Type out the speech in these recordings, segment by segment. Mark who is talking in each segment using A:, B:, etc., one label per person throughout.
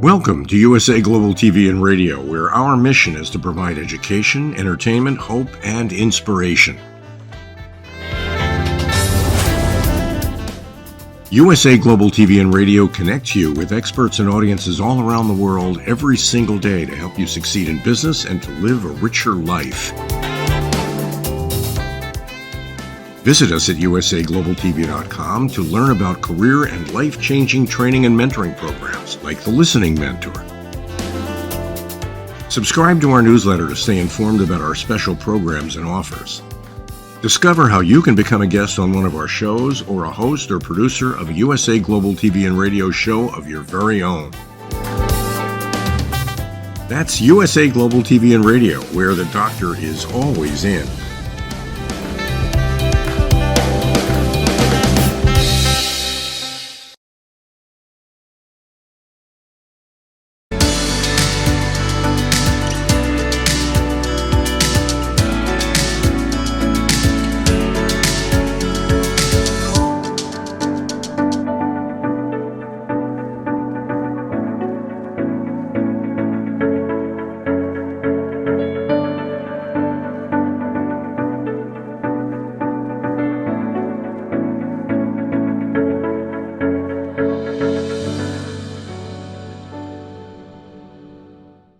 A: Welcome to USA Global TV and Radio, where our mission is to provide education, entertainment, hope, and inspiration. USA Global TV and Radio connects you with experts and audiences all around the world every single day to help you succeed in business and to live a richer life. Visit us at usaglobaltv.com to learn about career and life-changing training and mentoring programs like the Listening Mentor. Subscribe to our newsletter to stay informed about our special programs and offers. Discover how you can become a guest on one of our shows or a host or producer of a USA Global TV and Radio show of your very own. That's USA Global TV and Radio, where the doctor is always in.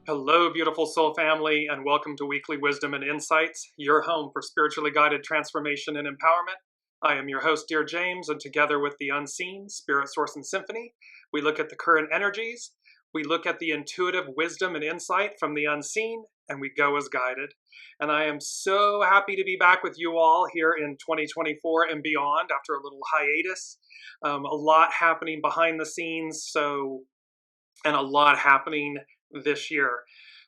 B: Hello, beautiful soul family, and welcome to Weekly Wisdom and Insights, your home for spiritually guided transformation and empowerment. I am your host, Dearjames, and together with the unseen, Spirit, Source, and Symphony, we look at the current energies, we look at the intuitive wisdom and insight from the unseen, and we go as guided. And I am so happy to be back with you all here in 2024 and beyond after a little hiatus. A lot happening behind the scenes, and a lot happening this year.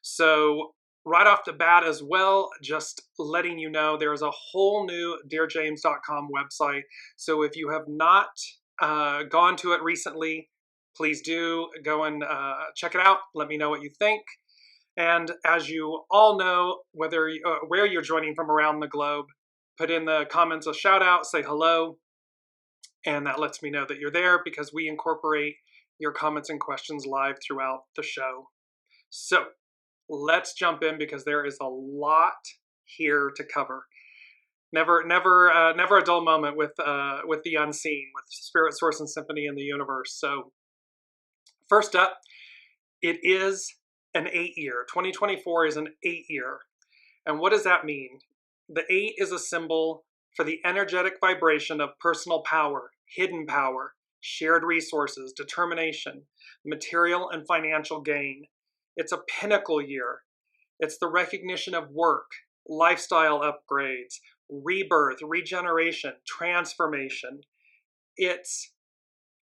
B: So right off the bat as well, just letting you know there is a whole new Dearjames.com website. So if you have not gone to it recently, please do go and check it out. Let me know what you think. And as you all know, whether where you're joining from around the globe, put in the comments a shout out, say hello, and that lets me know that you're there because we incorporate your comments and questions live throughout the show. So let's jump in because there is a lot here to cover. Never a dull moment with the unseen, with Spirit, Source, and Symphony in the universe. So first up, it is an 8-year. 2024 is an 8-year. And what does that mean? The 8 is a symbol for the energetic vibration of personal power, hidden power, shared resources, determination, material and financial gain. It's a pinnacle year. It's the recognition of work, lifestyle upgrades, rebirth, regeneration, transformation. It's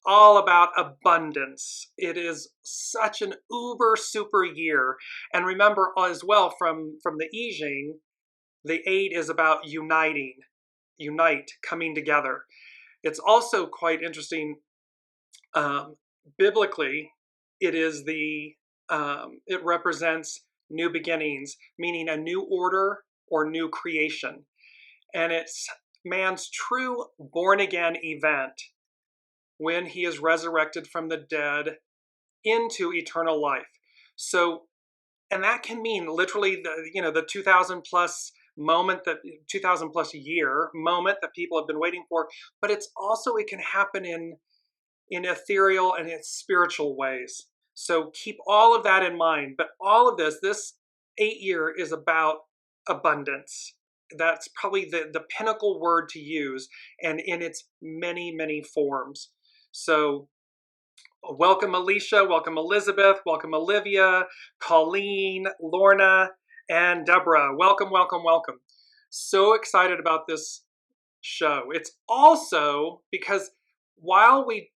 B: all about abundance. It is such an uber super year. And remember as well from the I Ching, the 8 is about unite, coming together. It's also quite interesting. Biblically, it represents new beginnings, meaning a new order or new creation. And it's man's true born-again event when he is resurrected from the dead into eternal life. So, and that can mean literally the 2000 plus moment, that 2000 plus year moment that people have been waiting for, but it can happen in ethereal and in spiritual ways. So keep all of that in mind. But all of this 8-year is about abundance. That's probably the pinnacle word to use, and in its many, many forms. So welcome Alicia, welcome Elizabeth, welcome Olivia, Colleen, Lorna, and Deborah. Welcome, welcome, welcome. So excited about this show. It's also because while we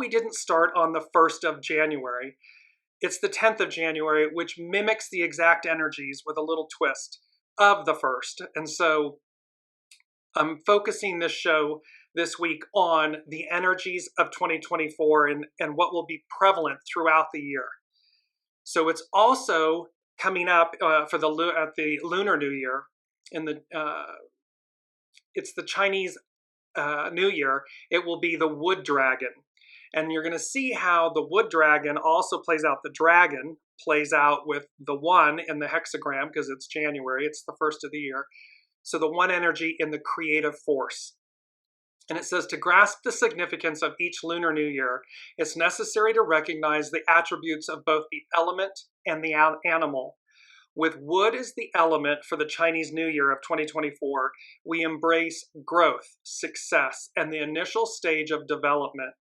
B: didn't start on the 1st of January, it's the 10th of January, which mimics the exact energies with a little twist of the 1st. And so I'm focusing this show this week on the energies of 2024 and what will be prevalent throughout the year. So it's also coming up for the Lunar New Year. It's the Chinese New Year. It will be the Wood Dragon. And you're going to see how the wood dragon also plays out. The dragon plays out with the 1 in the hexagram because it's January. It's the first of the year. So the 1 energy in the creative force. And it says, to grasp the significance of each Lunar New Year, it's necessary to recognize the attributes of both the element and the animal. With wood as the element for the Chinese New Year of 2024, we embrace growth, success, and the initial stage of development.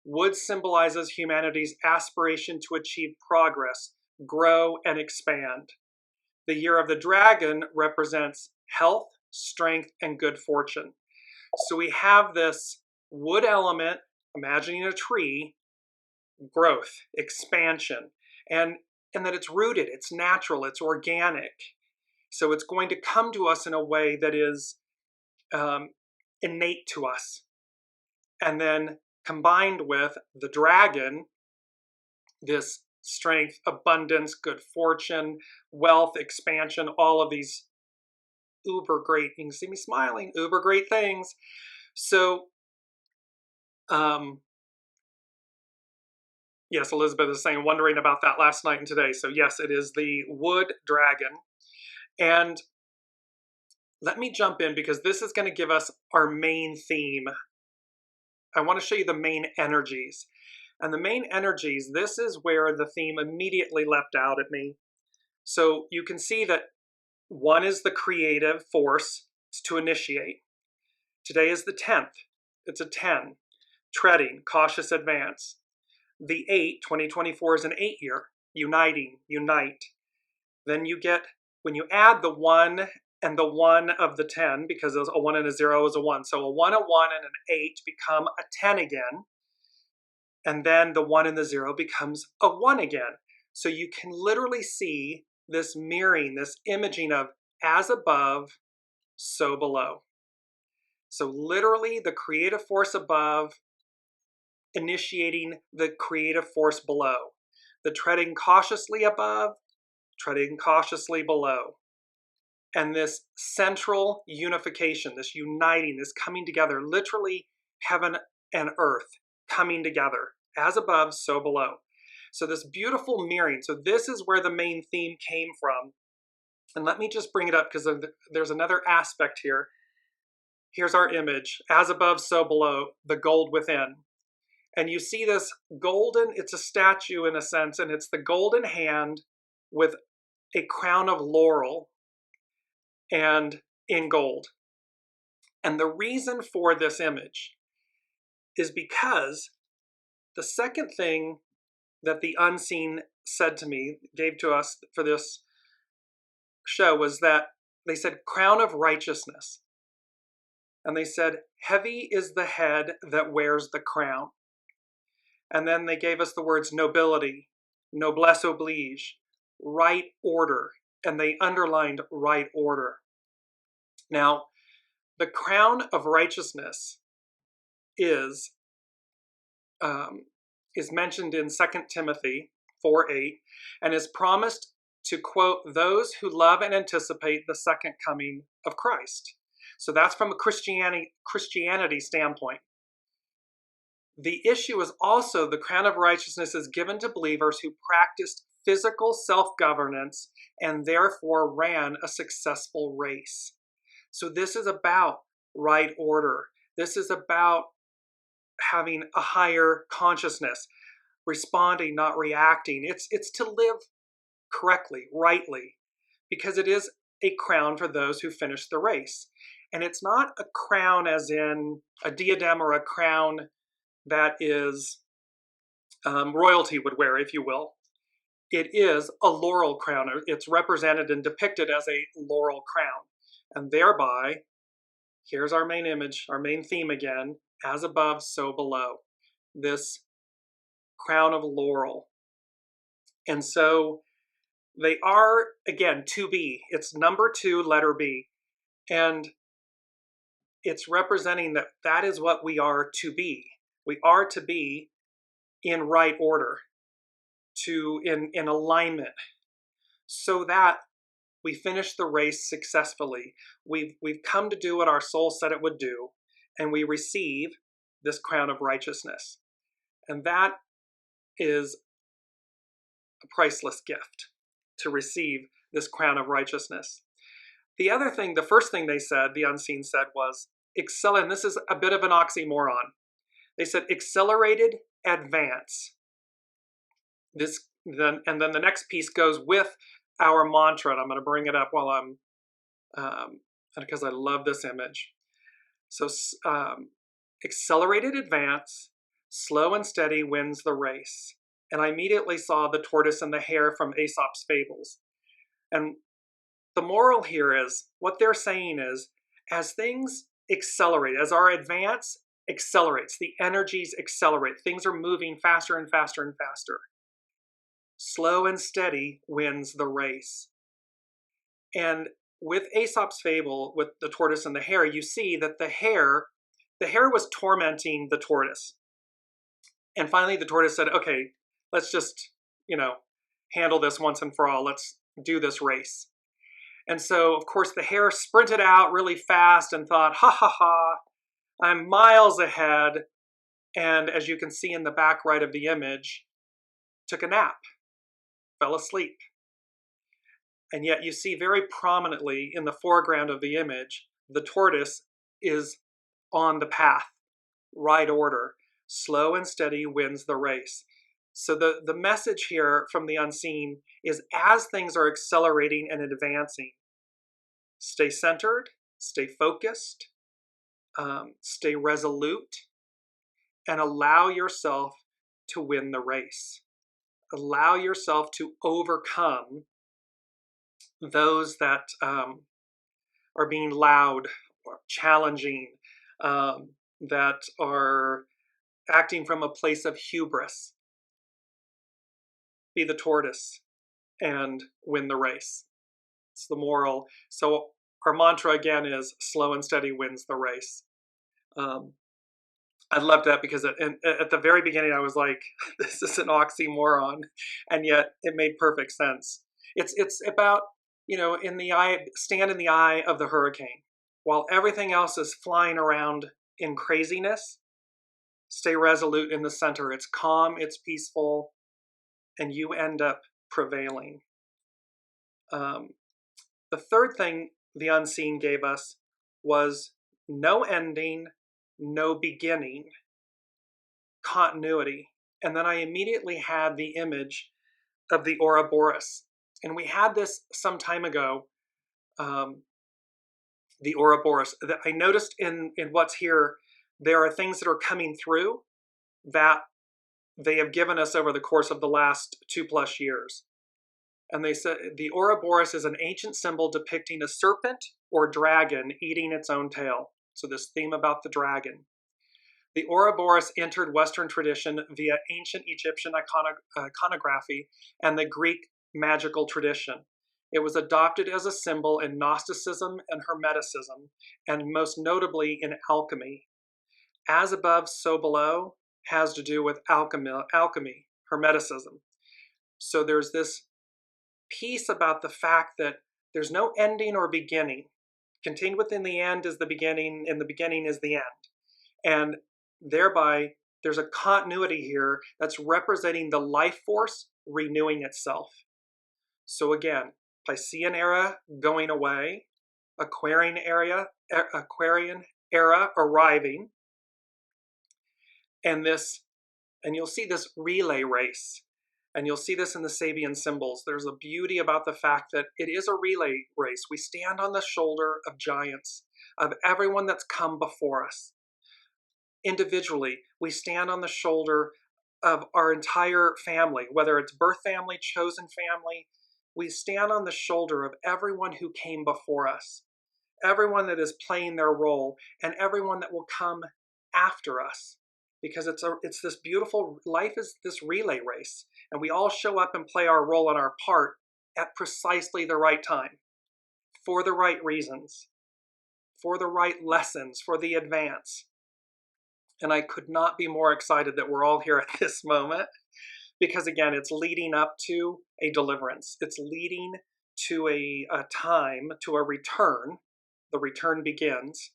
B: Wood symbolizes humanity's aspiration to achieve progress, grow, and expand. The Year of the Dragon represents health, strength, and good fortune. So we have this wood element, imagining a tree, growth, expansion, and that it's rooted, it's natural, it's organic. So it's going to come to us in a way that is innate to us. And then combined with the dragon, this strength, abundance, good fortune, wealth, expansion, all of these uber great, you can see me smiling, uber great things. So, yes, Elizabeth is saying, wondering about that last night and today. So yes, it is the wood dragon. And let me jump in because this is going to give us our main theme. I want to show you the main energies. And the main energies, this is where the theme immediately leapt out at me. So you can see that 1 is the creative force, it's to initiate. Today is the 10th. It's a 10. Treading, cautious advance. The 8, 2024 is an 8 year. Uniting, unite. Then you get, when you add the 1 and the 1 of the 10, because a 1 and a 0 is a 1. So a 1, a 1, and an 8 become a 10 again. And then the 1 and the 0 becomes a 1 again. So you can literally see this mirroring, this imaging of as above, so below. So literally the creative force above initiating the creative force below. The treading cautiously above, treading cautiously below. And this central unification, this uniting, this coming together, literally heaven and earth coming together. As above, so below. So this beautiful mirroring. So this is where the main theme came from. And let me just bring it up because there's another aspect here. Here's our image. As above, so below, the gold within. And you see this golden, it's a statue in a sense, and it's the golden hand with a crown of laurel and in gold. And the reason for this image is because the second thing that the unseen said to me, gave to us for this show, was that they said, crown of righteousness. And they said, heavy is the head that wears the crown. And then they gave us the words nobility, noblesse oblige, right order. And they underlined right order. Now, the crown of righteousness is mentioned in 2 Timothy 4:8 and is promised to, quote, those who love and anticipate the second coming of Christ. So that's from a Christianity standpoint. The issue is also the crown of righteousness is given to believers who practiced physical self-governance and therefore ran a successful race. So this is about right order. This is about having a higher consciousness, responding, not reacting. It's to live correctly, rightly, because it is a crown for those who finish the race. And it's not a crown as in a diadem or a crown that is royalty would wear, if you will. It is a laurel crown. It's represented and depicted as a laurel crown. And thereby, here's our main image, our main theme again, as above, so below. This crown of laurel. And so they are, again, to be. It's number 2, letter B. And it's representing that that is what we are to be. We are to be in right order, in alignment, so that we finish the race successfully. We've come to do what our soul said it would do, and we receive this crown of righteousness. And that is a priceless gift, to receive this crown of righteousness. The first thing they said, the unseen said, was and this is a bit of an oxymoron. They said accelerated advance. And then the next piece goes with our mantra, and I'm going to bring it up while I'm, because I love this image. So accelerated advance, slow and steady wins the race. And I immediately saw the tortoise and the hare from Aesop's fables. And the moral here is, what they're saying is, as things accelerate, as our advance accelerates, the energies accelerate, things are moving faster and faster and faster. Slow and steady wins the race. And with Aesop's fable, with the tortoise and the hare, you see that the hare was tormenting the tortoise. And finally the tortoise said, okay, let's just, handle this once and for all. Let's do this race. And so, of course, the hare sprinted out really fast and thought, ha ha ha, I'm miles ahead. And as you can see in the back right of the image, took a nap, fell asleep. And yet you see very prominently in the foreground of the image, the tortoise is on the path, right order. Slow and steady wins the race. So the message here from the unseen is, as things are accelerating and advancing, stay centered, stay focused, stay resolute, and allow yourself to win the race. Allow yourself to overcome those that are being loud or challenging, that are acting from a place of hubris. Be the tortoise and win the race. It's the moral. So our mantra again is, slow and steady wins the race. I loved that because at the very beginning I was like, this is an oxymoron, and yet it made perfect sense. It's about, stand in the eye of the hurricane. While everything else is flying around in craziness, stay resolute in the center. It's calm, it's peaceful, and you end up prevailing. The third thing the unseen gave us was no ending, no beginning, continuity. And then I immediately had the image of the Ouroboros. And we had this some time ago, the Ouroboros. I noticed in what's here, there are things that are coming through that they have given us over the course of the last 2+ years. And they said the Ouroboros is an ancient symbol depicting a serpent or dragon eating its own tail. So this theme about the dragon. The Ouroboros entered Western tradition via ancient Egyptian iconography and the Greek magical tradition. It was adopted as a symbol in Gnosticism and Hermeticism, and most notably in alchemy. As above, so below has to do with alchemy, Hermeticism. So there's this piece about the fact that there's no ending or beginning. Contained within the end is the beginning, and the beginning is the end. And thereby, there's a continuity here that's representing the life force renewing itself. So again, Piscean era going away, Aquarian era arriving, and you'll see this relay race. And you'll see this in the Sabian symbols. There's a beauty about the fact that it is a relay race. We stand on the shoulder of giants, of everyone that's come before us. Individually, we stand on the shoulder of our entire family, whether it's birth family, chosen family. We stand on the shoulder of everyone who came before us, everyone that is playing their role, and everyone that will come after us. Because it's this beautiful, life is this relay race, and we all show up and play our role and our part at precisely the right time, for the right reasons, for the right lessons, for the advance. And I could not be more excited that we're all here at this moment, because again, it's leading up to a deliverance. It's leading to a time, to a return. The return begins,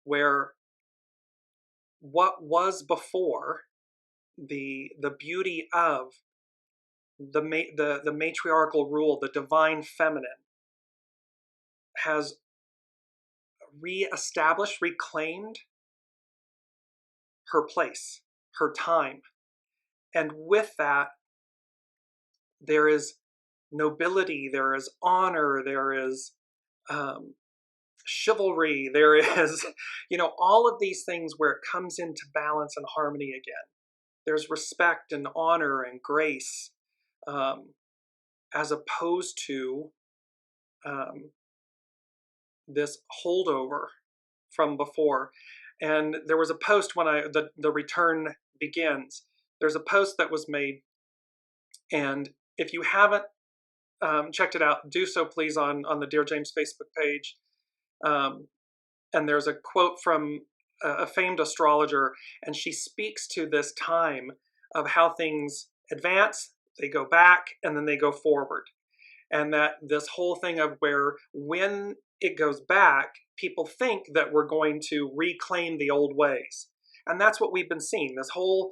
B: where what was before the beauty of the matriarchal rule, the divine feminine, has reestablished, reclaimed her place, her time. And with that, there is nobility, there is honor, there is chivalry, there is, all of these things where it comes into balance and harmony again. There's respect and honor and grace, as opposed to this holdover from before. And there was a post when the return begins. There's a post that was made, and if you haven't checked it out, do so please on the Dearjames Facebook page. And there's a quote from a famed astrologer, and she speaks to this time of how things advance, they go back, and then they go forward. And that this whole thing of where when it goes back, people think that we're going to reclaim the old ways. And that's what we've been seeing, this whole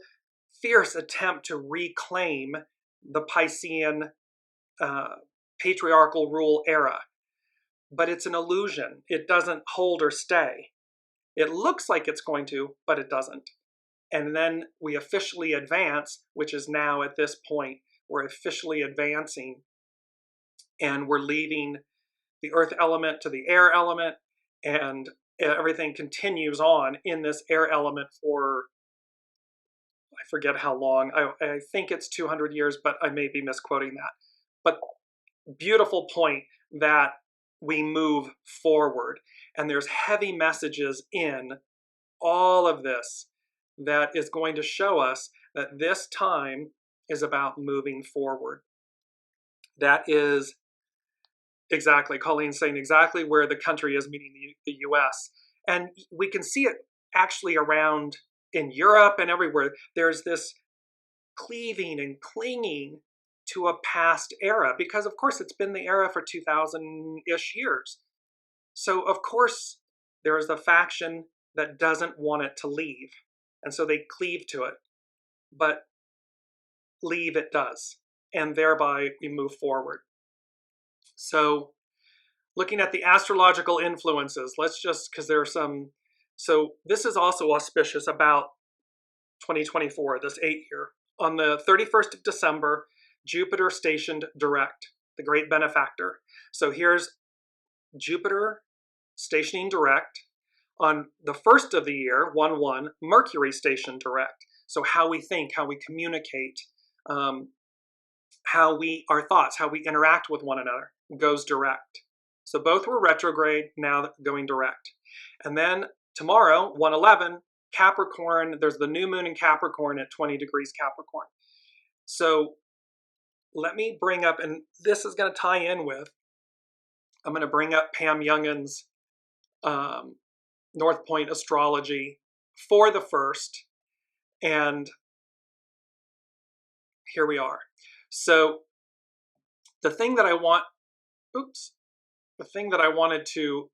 B: fierce attempt to reclaim the Piscean patriarchal rule era. But it's an illusion. It doesn't hold or stay. It looks like it's going to, but it doesn't. And then we officially advance, which is now at this point, we're officially advancing, and we're leaving the earth element to the air element, and everything continues on in this air element for, I forget how long. I think it's 200 years, but I may be misquoting that. But beautiful point that we move forward, and there's heavy messages in all of this that is going to show us that this time is about moving forward. That is exactly, Colleen's saying exactly where the country is meeting the US. And we can see it actually around in Europe and everywhere. There's this cleaving and clinging to a past era, because of course it's been the era for 2,000-ish years. So of course there is a faction that doesn't want it to leave, and so they cleave to it, but leave it does, and thereby we move forward. So looking at the astrological influences, let's just, because there are some, so this is also auspicious about 2024, this 8-year. On the 31st of December, Jupiter stationed direct, the great benefactor. So here's Jupiter stationing direct. On the first of the year, 1/1, Mercury stationed direct. So how we think, how we communicate, our thoughts, how we interact with one another goes direct. So both were retrograde, now going direct. And then tomorrow, 1/11, Capricorn, there's the new moon in Capricorn at 20 degrees Capricorn. So let me bring up, and this is going to tie in with, I'm going to bring up Pam Youngin's North Point Astrology for the first, and here we are. So the thing that I wanted to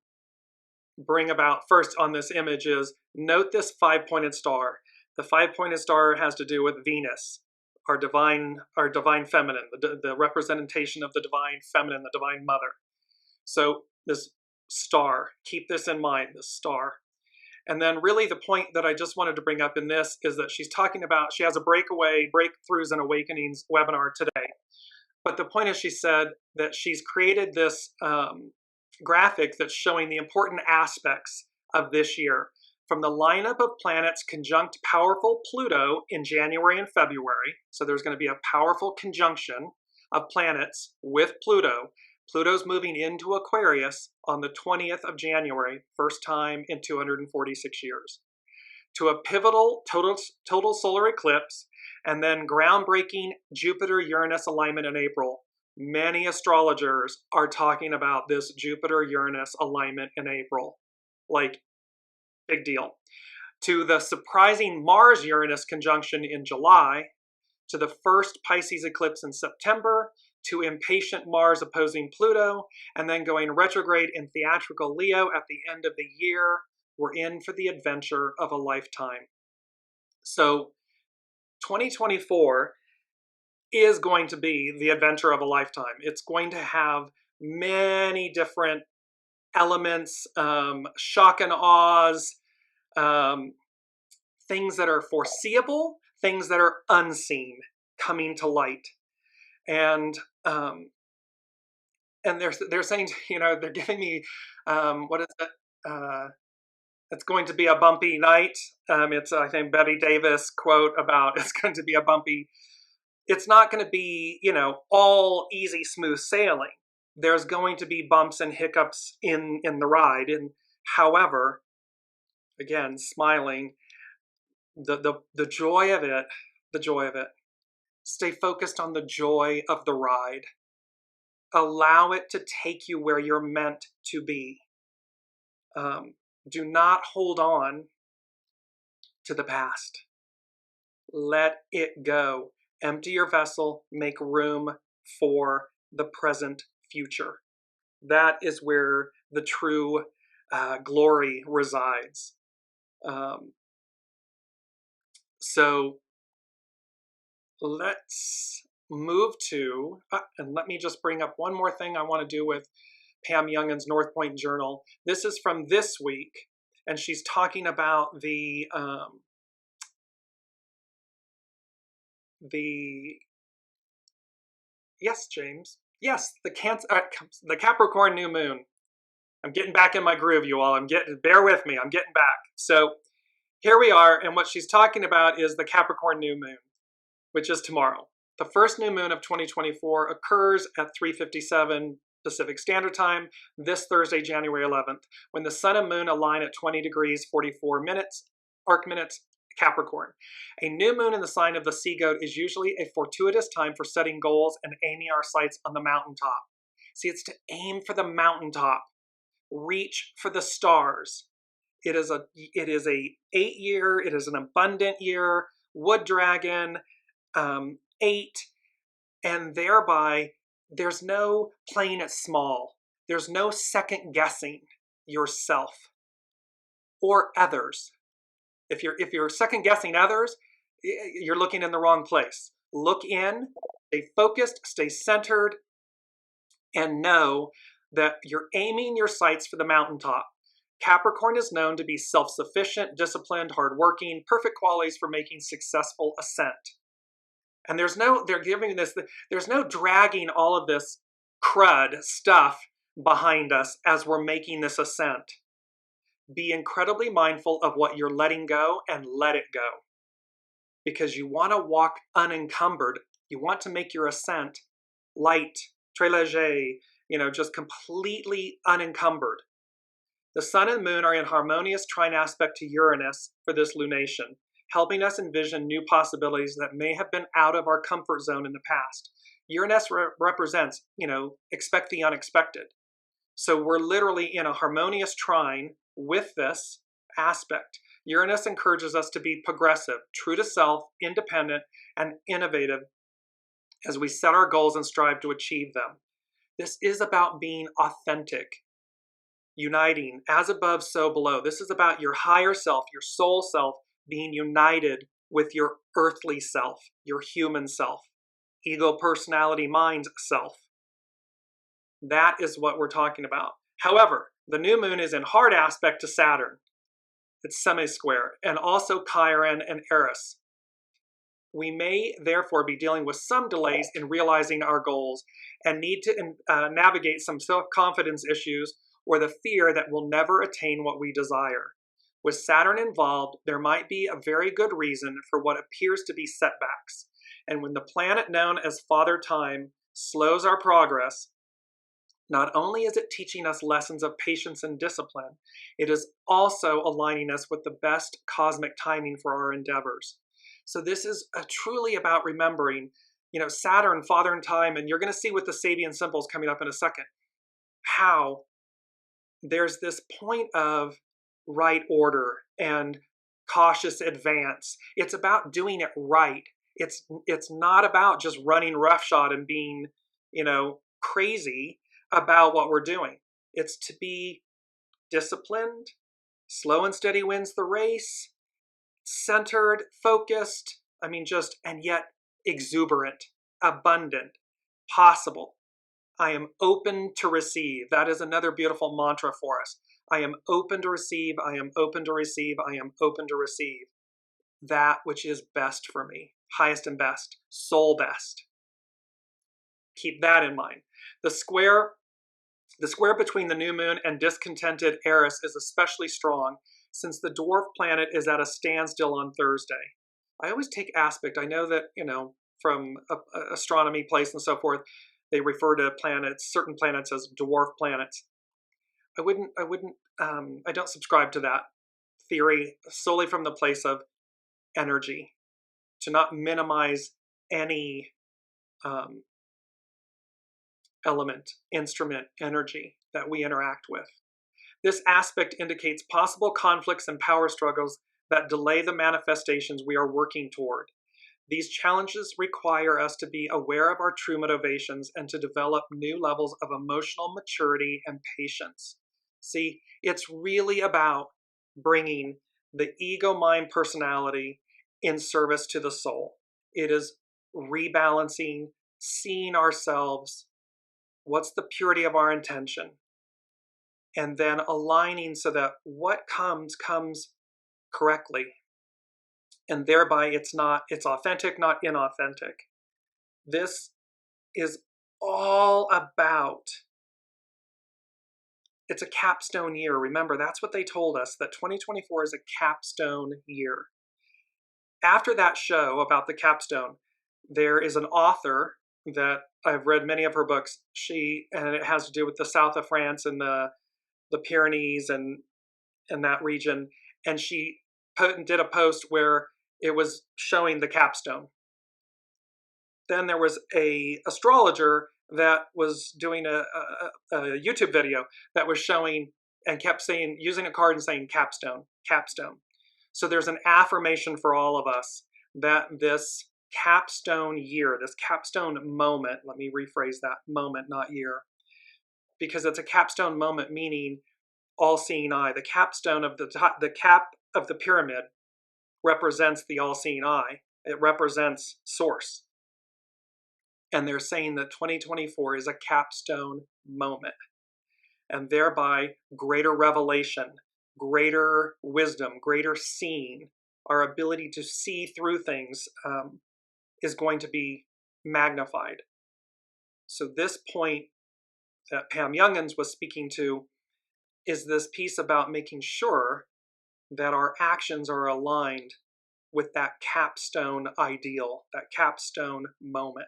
B: bring about first on this image is, note this 5-pointed star. The 5-pointed star has to do with Venus, our divine feminine, the representation of the divine feminine, the divine mother. So this star, keep this in mind, this star. And then really the point that I just wanted to bring up in this is that she's talking about, she has a breakthroughs and awakenings webinar today. But the point is, she said that she's created this graphic that's showing the important aspects of this year. From the lineup of planets conjunct powerful Pluto in January and February. So there's going to be a powerful conjunction of planets with Pluto. Pluto's moving into Aquarius on the 20th of January, first time in 246 years. To a pivotal total solar eclipse, and then groundbreaking Jupiter-Uranus alignment in April. Many astrologers are talking about this Jupiter-Uranus alignment in April. Like, big deal. To the surprising Mars-Uranus conjunction in July, to the first Pisces eclipse in September, to impatient Mars opposing Pluto, and then going retrograde in theatrical Leo at the end of the year. We're in for the adventure of a lifetime. So 2024 is going to be the adventure of a lifetime. It's going to have many different elements, shock and awes, things that are foreseeable, things that are unseen coming to light. And they're saying, they're giving me, what is it? It's going to be a bumpy night. It's, I think, Betty Davis quote about it's going to be a bumpy. It's not going to be, all easy, smooth sailing. There's going to be bumps and hiccups in the ride. And however, again, smiling, the joy of it, stay focused on the joy of the ride. Allow it to take you where you're meant to be. Do not hold on to the past. Let it go. Empty your vessel. Make room for the present future. That is where the true glory resides. So let's move to, and let me just bring up one more thing I want to do with Pam Youngin's North Point Journal. This is from this week, and she's talking about the yes, James, yes, the Capricorn new moon. I'm getting back in my groove, you all. Bear with me. I'm getting back. So here we are, and what she's talking about is the Capricorn new moon, which is tomorrow. The first new moon of 2024 occurs at 3:57 Pacific Standard Time this Thursday, January 11th, when the sun and moon align at 20 degrees 44 minutes, arc minutes, Capricorn. A new moon in the sign of the sea goat is usually a fortuitous time for setting goals and aiming our sights on the mountaintop. See, it's to aim for the mountaintop, reach for the stars. It is a 8-year, it is an abundant year, wood dragon, 8, and thereby there's no playing it small. There's no second guessing yourself or others. If you're second guessing others, you're looking in the wrong place. Look in, stay focused, stay centered, and know that you're aiming your sights for the mountaintop. Capricorn is known to be self-sufficient, disciplined, hardworking, perfect qualities for making successful ascent. And there's no dragging all of this crud stuff behind us as we're making this ascent. Be incredibly mindful of what you're letting go and let it go. Because you want to walk unencumbered. You want to make your ascent light, très léger, just completely unencumbered. The sun and moon are in harmonious trine aspect to Uranus for this lunation, helping us envision new possibilities that may have been out of our comfort zone in the past. Uranus represents, expect the unexpected. So we're literally in a harmonious trine with this aspect. Uranus encourages us to be progressive, true to self, independent, and innovative as we set our goals and strive to achieve them. This is about being authentic, uniting, as above, so below. This is about your higher self, your soul self, being united with your earthly self, your human self, ego, personality, mind self. That is what we're talking about. However, the new moon is in hard aspect to Saturn. It's semi-square, and also Chiron and Eris. We may therefore be dealing with some delays in realizing our goals and need to navigate some self-confidence issues or the fear that we'll never attain what we desire. With Saturn involved, there might be a very good reason for what appears to be setbacks. And when the planet known as Father Time slows our progress, not only is it teaching us lessons of patience and discipline, it is also aligning us with the best cosmic timing for our endeavors. So this is truly about remembering, Saturn, Father Time, and you're going to see with the Sabian symbols coming up in a second, how there's this point of right order and cautious advance. It's about doing it right. It's not about just running roughshod and being, crazy about what we're doing. It's to be disciplined, slow and steady wins the race, centered, focused, I mean, just, and yet exuberant, abundant, possible. I am open to receive. That is another beautiful mantra for us. I am open to receive. I am open to receive. I am open to receive that which is best for me, highest and best, soul best. Keep that in mind. The square between the new moon and discontented Eris is especially strong since the dwarf planet is at a standstill on Thursday. I always take aspect. I know that, from astronomy place and so forth, they refer to planets, certain planets, as dwarf planets. I don't subscribe to that theory solely from the place of energy, to not minimize any element, instrument, energy that we interact with. This aspect indicates possible conflicts and power struggles that delay the manifestations we are working toward. These challenges require us to be aware of our true motivations and to develop new levels of emotional maturity and patience. See, it's really about bringing the ego, mind, personality in service to the soul. It is rebalancing, seeing ourselves, what's the purity of our intention, and then aligning so that what comes correctly. And thereby it's authentic, not inauthentic. This is all about, it's a capstone year. Remember, that's what they told us, that 2024 is a capstone year. After that show about the capstone, there is an author that I've read many of her books. And it has to do with the south of France and the Pyrenees and that region. And she did a post where it was showing the capstone. Then there was a astrologer that was doing a YouTube video that was showing and kept saying, using a card and saying capstone, capstone. So there's an affirmation for all of us that this capstone year, this capstone moment, let me rephrase that, moment, not year, because it's a capstone moment, meaning all-seeing eye. The capstone of the cap of the pyramid represents the all-seeing eye. It represents source. And they're saying that 2024 is a capstone moment, and thereby greater revelation, greater wisdom, greater seeing, our ability to see through things is going to be magnified. So this point that Pam Youngins was speaking to is this piece about making sure that our actions are aligned with that capstone ideal, that capstone moment.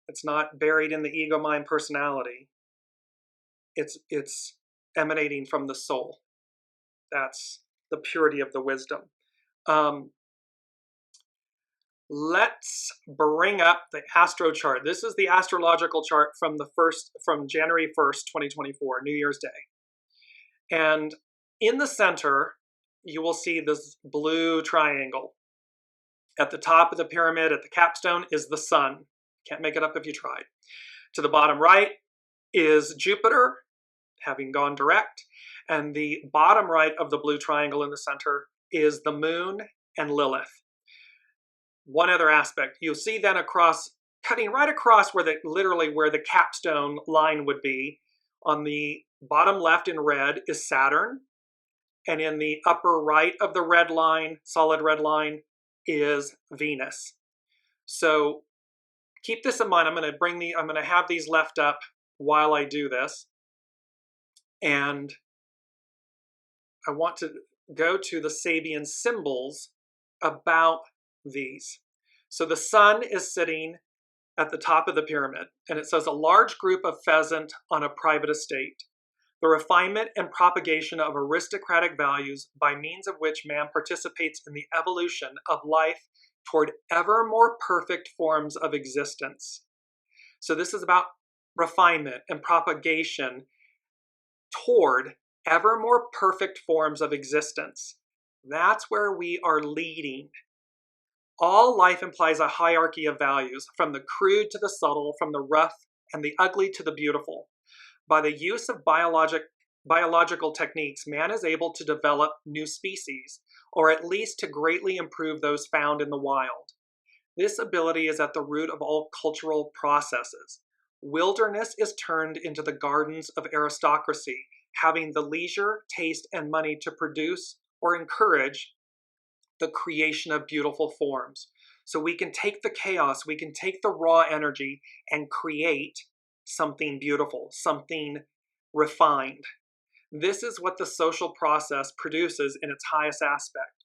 B: It's not buried in the ego, mind, personality. It's emanating from the soul. That's the purity of the wisdom. Let's bring up the astro chart. This is the astrological chart from January 1st, 2024, New Year's Day. And in the center, you will see this blue triangle. At the top of the pyramid, at the capstone, is the sun. Can't make it up if you tried. To the bottom right is Jupiter, having gone direct. And the bottom right of the blue triangle in the center is the moon and Lilith. One other aspect, you'll see then cutting right across where the capstone line would be, on the bottom left in red is Saturn, and in the upper right of the red line, solid red line, is Venus. So keep this in mind. I'm going to have these left up while I do this, and I want to go to the Sabian symbols about these. So the sun is sitting at the top of the pyramid, and it says a large group of pheasant on a private estate. The refinement and propagation of aristocratic values by means of which man participates in the evolution of life toward ever more perfect forms of existence. So this is about refinement and propagation toward ever more perfect forms of existence. That's where we are leading. All life implies a hierarchy of values, from the crude to the subtle, from the rough and the ugly to the beautiful. By the use of biologic biological techniques, man is able to develop new species, or at least to greatly improve those found in the wild. This ability is at the root of all cultural processes. Wilderness is turned into the gardens of aristocracy, having the leisure, taste, and money to produce or encourage the creation of beautiful forms. So we can take the chaos, we can take the raw energy and create something beautiful, something refined. This is what the social process produces in its highest aspect.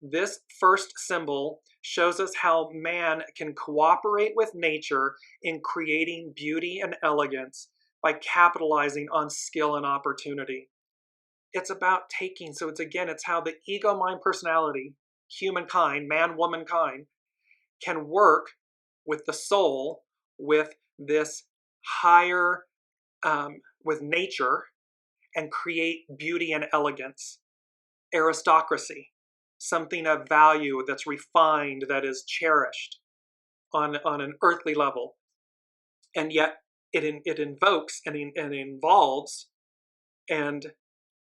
B: This first symbol shows us how man can cooperate with nature in creating beauty and elegance by capitalizing on skill and opportunity. It's about taking, so it's how the ego, mind, personality, humankind, man, womankind, can work with the soul, with this higher, with nature, and create beauty and elegance, aristocracy, something of value that's refined, that is cherished on an earthly level. And yet it invokes and involves and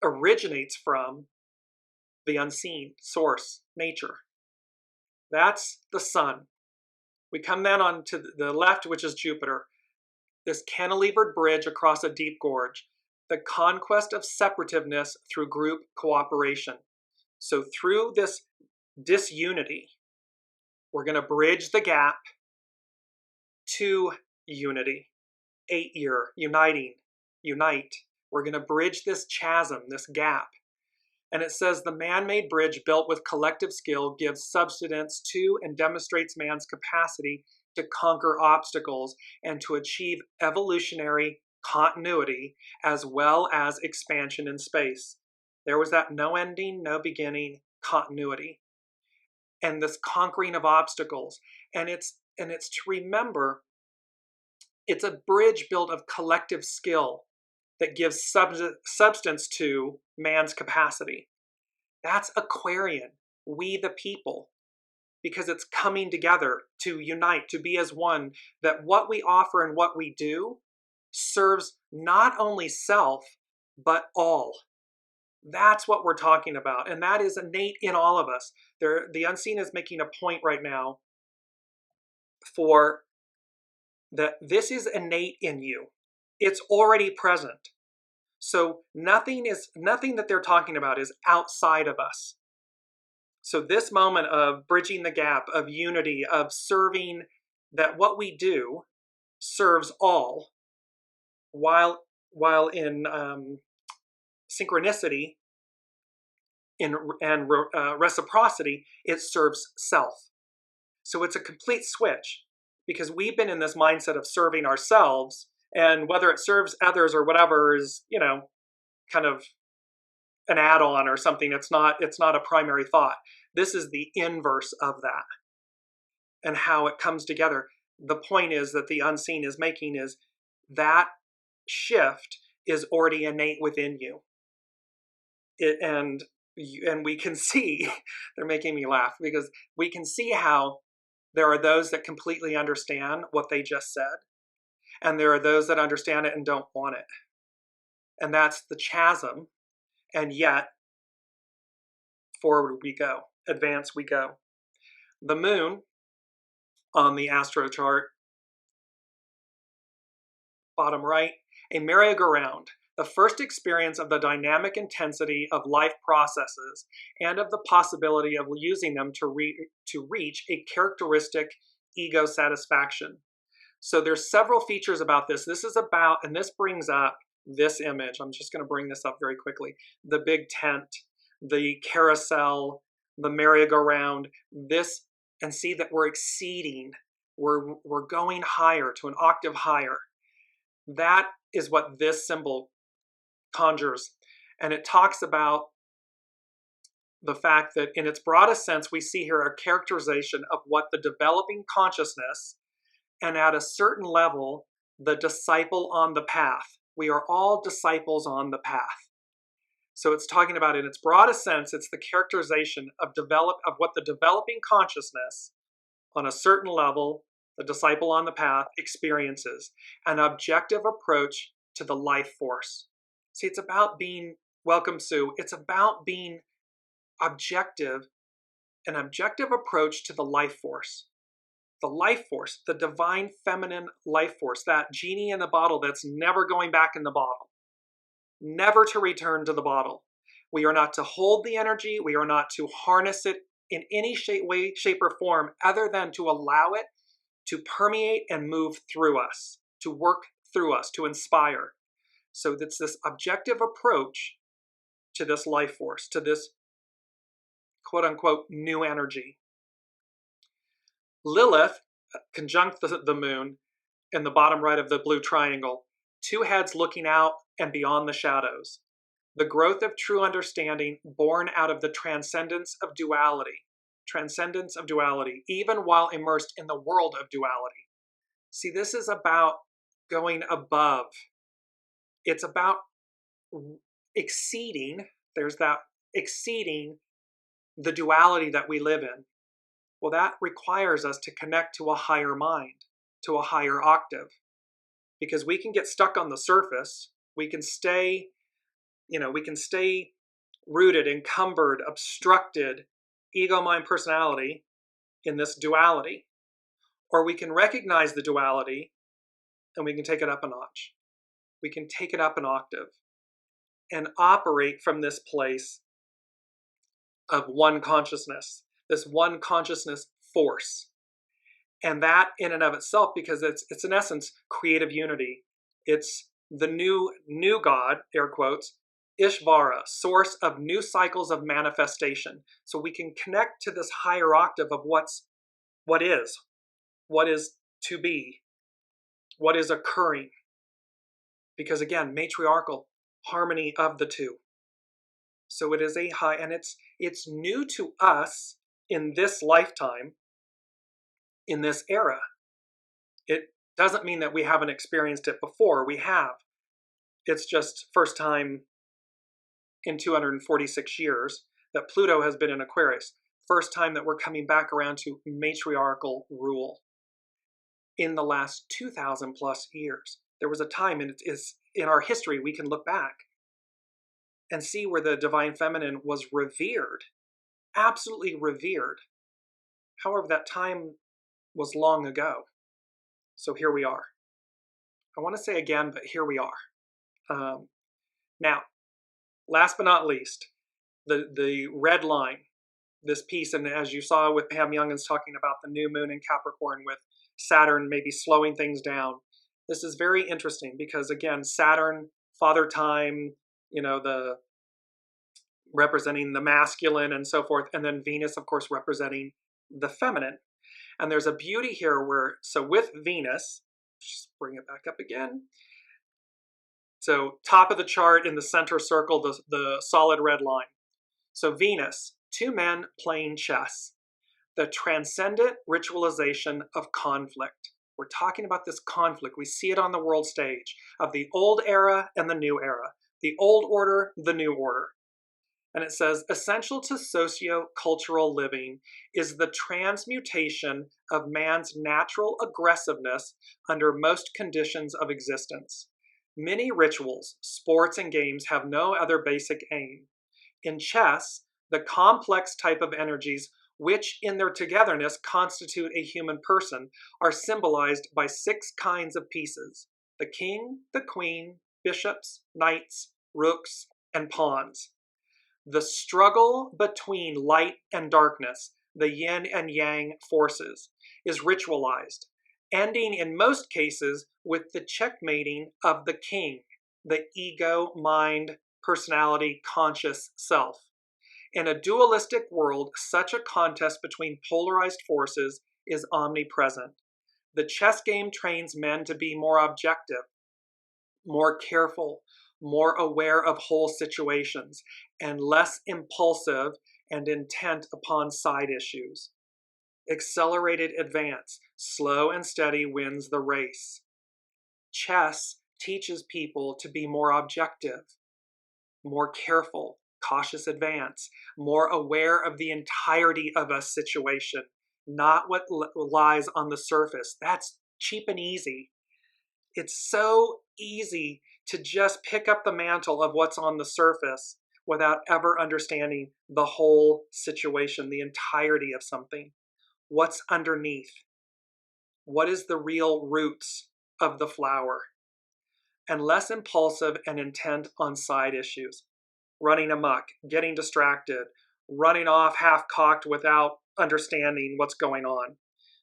B: originates from the unseen source, nature. That's the sun. We come then on to the left, which is Jupiter, this cantilevered bridge across a deep gorge, the conquest of separativeness through group cooperation. So through this disunity, we're going to bridge the gap to unity. 8-year, unite. We're going to bridge this chasm, this gap. And it says the man-made bridge built with collective skill gives substance to and demonstrates man's capacity to conquer obstacles and to achieve evolutionary continuity as well as expansion in space. There was that no ending, no beginning continuity. And this conquering of obstacles. And it's to remember, it's a bridge built of collective skill that gives substance to man's capacity. That's Aquarian, we the people, because it's coming together to unite, to be as one, that what we offer and what we do serves not only self, but all. That's what we're talking about, and that is innate in all of us. The unseen is making a point right now for that this is innate in you. It's already present. So nothing that they're talking about is outside of us. So this moment of bridging the gap, of unity, of serving, that what we do serves all, while in synchronicity and reciprocity, it serves self. So it's a complete switch, because we've been in this mindset of serving ourselves, and whether it serves others or whatever is, kind of an add-on or something. It's not a primary thought. This is the inverse of that, and how it comes together. The point is that the unseen is making is that shift is already innate within you. And we can see, they're making me laugh, because we can see how there are those that completely understand what they just said, and there are those that understand it and don't want it. And that's the chasm, and yet forward we go, advance we go. The moon on the astro chart, bottom right, a merry-go-round, the first experience of the dynamic intensity of life processes and of the possibility of using them to reach a characteristic ego satisfaction. So there's several features about this. This is about, and this brings up this image. I'm just going to bring this up very quickly. The big tent, the carousel, the merry-go-round, this, and see that we're exceeding, we're going higher, to an octave higher. That is what this symbol conjures. And it talks about the fact that in its broadest sense, we see here a characterization of what the developing consciousness, and at a certain level, the disciple on the path. We are all disciples on the path. So it's talking about, in its broadest sense, it's the characterization of what the developing consciousness on a certain level, the disciple on the path, experiences, an objective approach to the life force. See, it's about being, welcome Sue, it's about being objective, an objective approach to the life force. The life force, the divine feminine life force, that genie in the bottle that's never going back in the bottle, never to return to the bottle. We are not to hold the energy. We are not to harness it in any way, shape, or form other than to allow it to permeate and move through us, to work through us, to inspire. So it's this objective approach to this life force, to this quote unquote new energy. Lilith, conjunct the moon in the bottom right of the blue triangle, two heads looking out and beyond the shadows. The growth of true understanding born out of the transcendence of duality, even while immersed in the world of duality. See, this is about going above. It's about exceeding, there's that exceeding the duality that we live in. Well, that requires us to connect to a higher mind, to a higher octave, because we can get stuck on the surface. We can stay rooted, encumbered, obstructed, ego, mind, personality in this duality. Or we can recognize the duality and we can take it up a notch. We can take it up an octave and operate from this place of one consciousness, this one consciousness force. And that in and of itself, because it's in essence creative unity. It's the new God, air quotes, Ishvara, source of new cycles of manifestation. So we can connect to this higher octave of what is to be, what is occurring. Because again, matriarchal harmony of the two. So it is a high, and it's new to us in this lifetime, in this era. It doesn't mean that we haven't experienced it before. We have. It's just first time in 246 years that Pluto has been in Aquarius. First time that we're coming back around to matriarchal rule in the last 2,000 plus years. There was a time, and it is in our history, we can look back and see where the divine feminine was revered, absolutely revered. However, that time was long ago. So here we are. I want to say again, but here we are. Now, last but not least, the red line, this piece, and as you saw with Pam Youngins talking about the new moon in Capricorn with Saturn maybe slowing things down, this is very interesting because, again, Saturn, father time, the representing the masculine and so forth, and then Venus, of course, representing the feminine. And there's a beauty here so with Venus, just bring it back up again. So top of the chart in the center circle, the solid red line. So Venus, two men playing chess, the transcendent ritualization of conflict. We're talking about this conflict. We see it on the world stage of the old era and the new era, the old order, the new order. And it says, essential to socio-cultural living is the transmutation of man's natural aggressiveness under most conditions of existence. Many rituals, sports, and games have no other basic aim. In chess, the complex type of energies which in their togetherness constitute a human person are symbolized by 6 kinds of pieces: the king, the queen, bishops, knights, rooks, and pawns. The struggle between light and darkness, the yin and yang forces, is ritualized, ending in most cases with the checkmating of the king, the ego, mind, personality, conscious self. In a dualistic world, such a contest between polarized forces is omnipresent. The chess game trains men to be more objective, more careful, more aware of whole situations, and less impulsive and intent upon side issues. Accelerated advance, slow and steady wins the race. Chess teaches people to be more objective, more careful, cautious advance, more aware of the entirety of a situation, not what lies on the surface. That's cheap and easy. It's so easy to just pick up the mantle of what's on the surface without ever understanding the whole situation, the entirety of something. What's underneath? What is the real roots of the flower? And less impulsive and intent on side issues, running amok, getting distracted, running off half-cocked without understanding what's going on.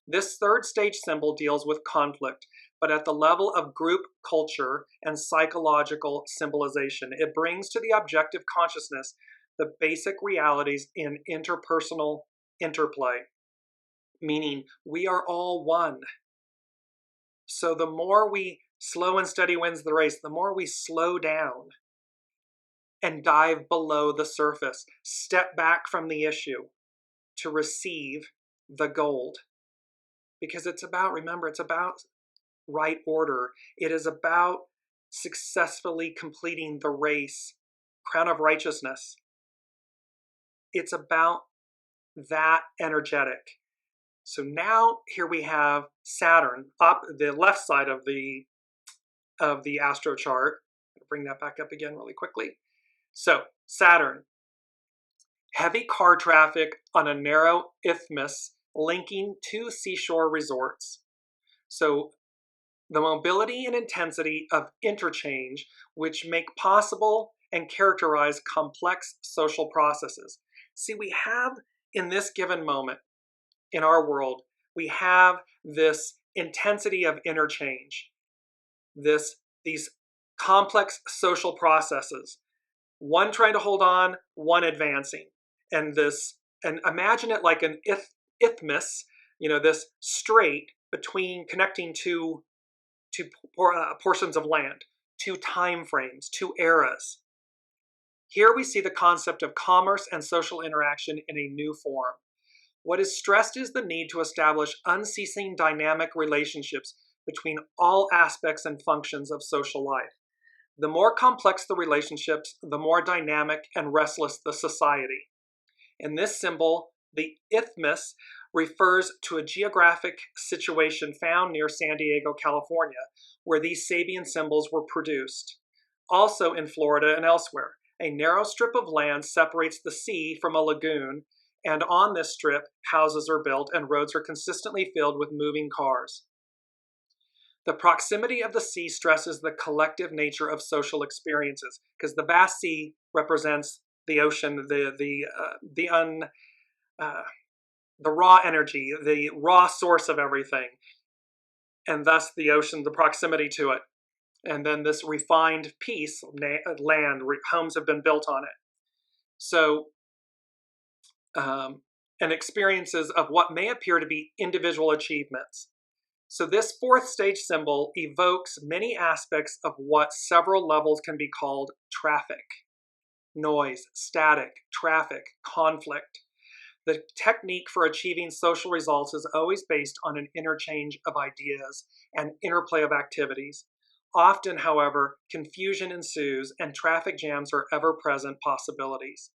B: This third stage symbol deals with conflict, but at the level of group culture and psychological symbolization. It brings to the objective consciousness the basic realities in interpersonal interplay, meaning we are all one. So the more we slow and steady wins the race, the more we slow down and dive below the surface, step back from the issue to receive the gold. Because it's about, remember, it's about right order. It is about successfully completing the race, crown of righteousness. It's about that energetic. So now here we have Saturn up the left side of the astro chart. I'll bring that back up again really quickly. So Saturn, heavy car traffic on a narrow isthmus linking two seashore resorts. So the mobility and intensity of interchange which make possible and characterize complex social processes. See, we have in this given moment in our world, we have this intensity of interchange, these complex social processes, one trying to hold on, one advancing. And imagine it like an isthmus, this strait between connecting two portions of land, two time frames, two eras. Here we see the concept of commerce and social interaction in a new form. What is stressed is the need to establish unceasing dynamic relationships between all aspects and functions of social life. The more complex the relationships, the more dynamic and restless the society. In this symbol, the isthmus refers to a geographic situation found near San Diego, California, where these Sabian symbols were produced. Also in Florida and elsewhere, a narrow strip of land separates the sea from a lagoon, and on this strip, houses are built and roads are consistently filled with moving cars. The proximity of the sea stresses the collective nature of social experiences, because the vast sea represents the ocean, the raw energy, the raw source of everything, and thus the ocean, the proximity to it. And then this refined piece, land, homes have been built on it. So, and experiences of what may appear to be individual achievements. So this fourth stage symbol evokes many aspects of what several levels can be called traffic, noise, static, traffic, conflict. The technique for achieving social results is always based on an interchange of ideas and interplay of activities. Often, however, confusion ensues and traffic jams are ever-present possibilities.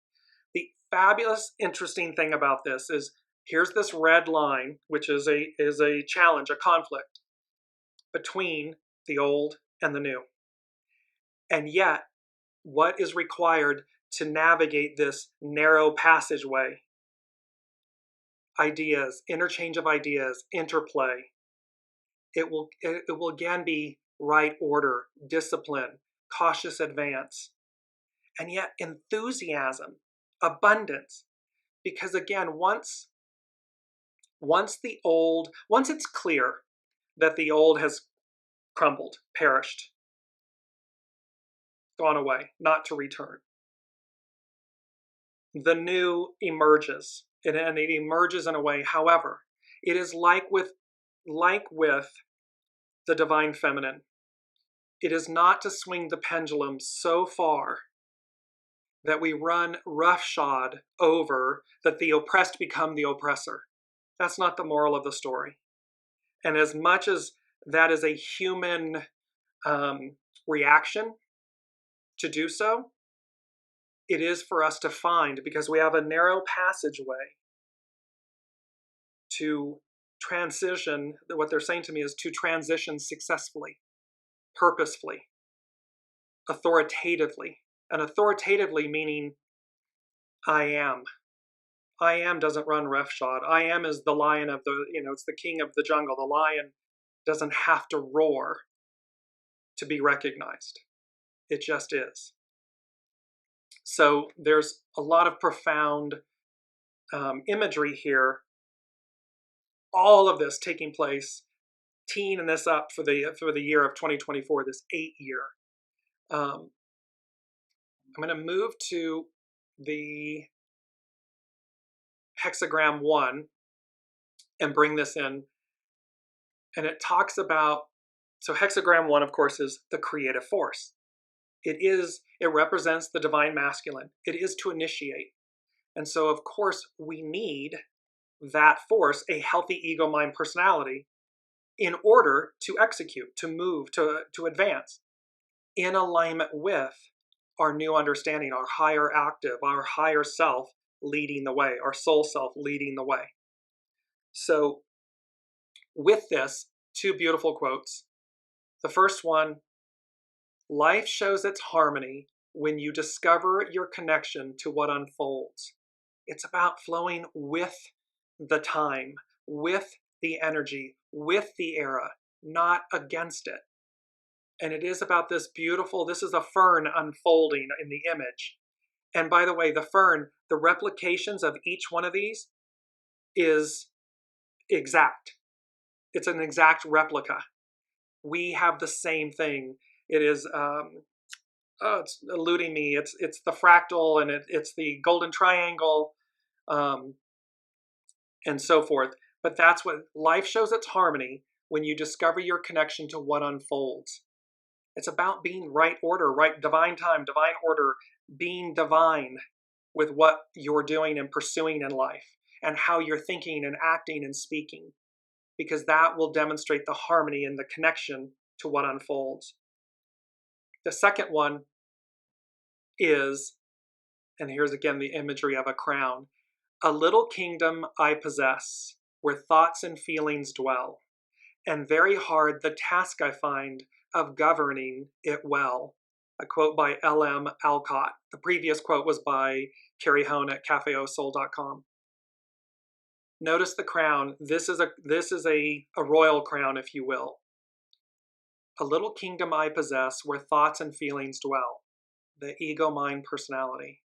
B: The fabulous, interesting thing about this is here's this red line, which is a challenge, a conflict between the old and the new. And yet, what is required to navigate this narrow passageway? Ideas, interchange of ideas, interplay. It will again be right order, discipline, cautious advance, and yet enthusiasm, abundance. Because again, once it's clear that the old has crumbled, perished, gone away, not to return, the new emerges, and it emerges in a way. However, it is like with the divine feminine. It is not to swing the pendulum so far that we run roughshod over, that the oppressed become the oppressor. That's not the moral of the story. And as much as that is a human reaction to do so, it is for us to find, because we have a narrow passageway to transition. What they're saying to me is to transition successfully, purposefully. authoritatively. And authoritatively meaning I am. I am doesn't run roughshod. I am is the lion of the, it's the king of the jungle. The lion doesn't have to roar to be recognized. It just is. So there's a lot of profound imagery here. All of this taking place, teeing this up for the year of 2024, this 8-year. I'm going to move to the hexagram 1 and bring this in. And it talks about, so hexagram 1, of course, is the creative force. It represents the divine masculine. It is to initiate. And so, of course, we need that force, a healthy ego, mind, personality, in order to execute, to move, to advance in alignment with our new understanding, our higher active, our higher self leading the way, our soul self leading the way. So with this, 2 beautiful quotes. The first one, life shows its harmony when you discover your connection to what unfolds. It's about flowing with the time, with the energy, with the era, not against it. And it is about this beautiful, this is a fern unfolding in the image. And by the way, the fern, the replications of each one of these is exact. It's an exact replica. We have the same thing. It is, it's eluding me. It's the fractal, and it's the golden triangle, and so forth. But that's what life shows its harmony when you discover your connection to what unfolds. It's about being right order, right divine time, divine order, being divine with what you're doing and pursuing in life, and how you're thinking and acting and speaking, because that will demonstrate the harmony and the connection to what unfolds. The second one is, and here's again the imagery of a crown, a little kingdom I possess, where thoughts and feelings dwell, and very hard the task I find of governing it well. A quote by L.M. Alcott. The previous quote was by Carrie Hone at cafeosoul.com. Notice the crown. This is a royal crown, if you will. A little kingdom I possess, where thoughts and feelings dwell, the ego, mind, personality,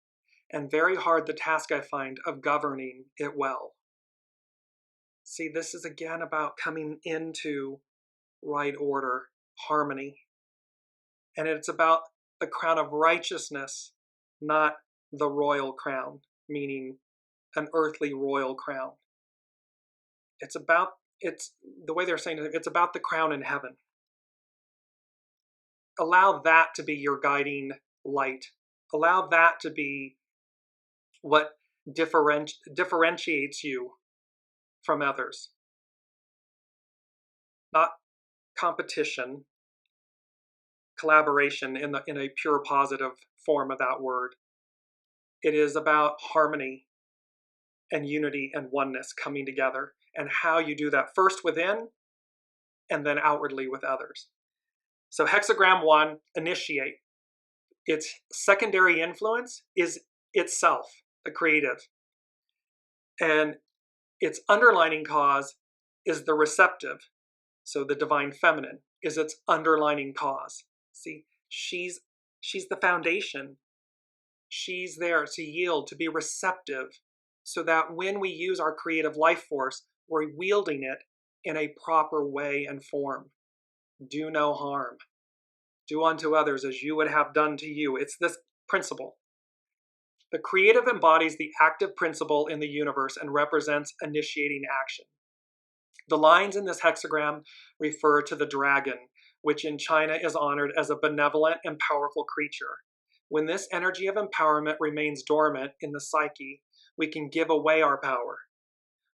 B: and very hard the task I find of governing it well. See, this is again about coming into right order, harmony. And it's about the crown of righteousness, not the royal crown, meaning an earthly royal crown. It's the way they're saying it, it's about the crown in heaven. Allow that to be your guiding light. Allow that to be what differentiates you from others. Not competition, collaboration in a pure positive form of that word. It is about harmony and unity and oneness coming together, and how you do that first within and then outwardly with others. So hexagram 1, initiate. Its secondary influence is itself, the creative. And its underlining cause is the receptive. So the divine feminine is its underlining cause. See, she's the foundation. She's there to yield, to be receptive, so that when we use our creative life force, we're wielding it in a proper way and form. Do no harm. Do unto others as you would have done to you. It's this principle. The creative embodies the active principle in the universe and represents initiating action. The lines in this hexagram refer to the dragon, which in China is honored as a benevolent and powerful creature. When this energy of empowerment remains dormant in the psyche, we can give away our power.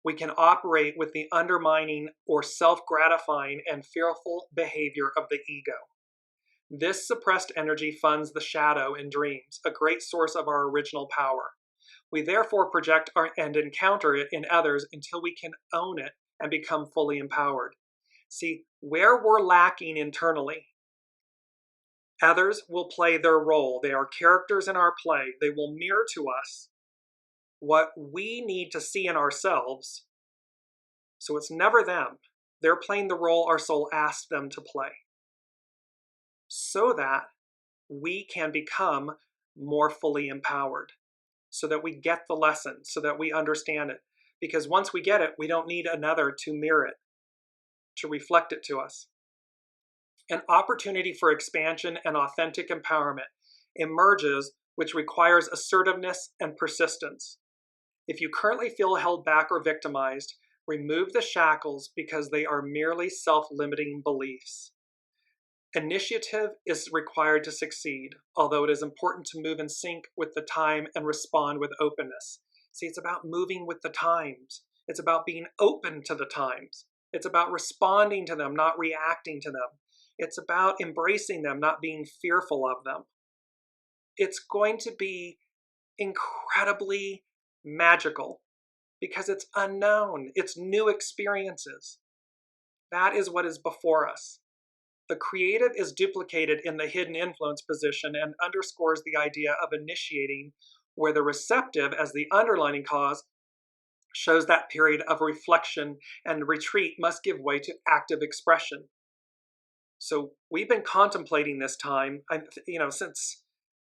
B: We can operate with the undermining or self-gratifying and fearful behavior of the ego. This suppressed energy funds the shadow in dreams, a great source of our original power. We therefore project and encounter it in others until we can own it and become fully empowered. See, where we're lacking internally, Others will play their role. They are characters in our play. They will mirror to us what we need to see in ourselves. So it's never them. They're playing the role our soul asked them to play, so that we can become more fully empowered, so that we get the lesson, so that we understand it. Because once we get it, we don't need another to mirror it, to reflect it to us. An opportunity for expansion and authentic empowerment emerges, which requires assertiveness and persistence. If you currently feel held back or victimized, remove the shackles because they are merely self-limiting beliefs. Initiative is required to succeed, although it is important to move in sync with the time and respond with openness. See, it's about moving with the times. It's about being open to the times. It's about responding to them, not reacting to them. It's about embracing them, not being fearful of them. It's going to be incredibly magical because it's unknown. It's new experiences. That is what is before us. The creative is duplicated in the hidden influence position and underscores the idea of initiating, where the receptive, as the underlining cause, shows that period of reflection and retreat must give way to active expression. So we've been contemplating this time, since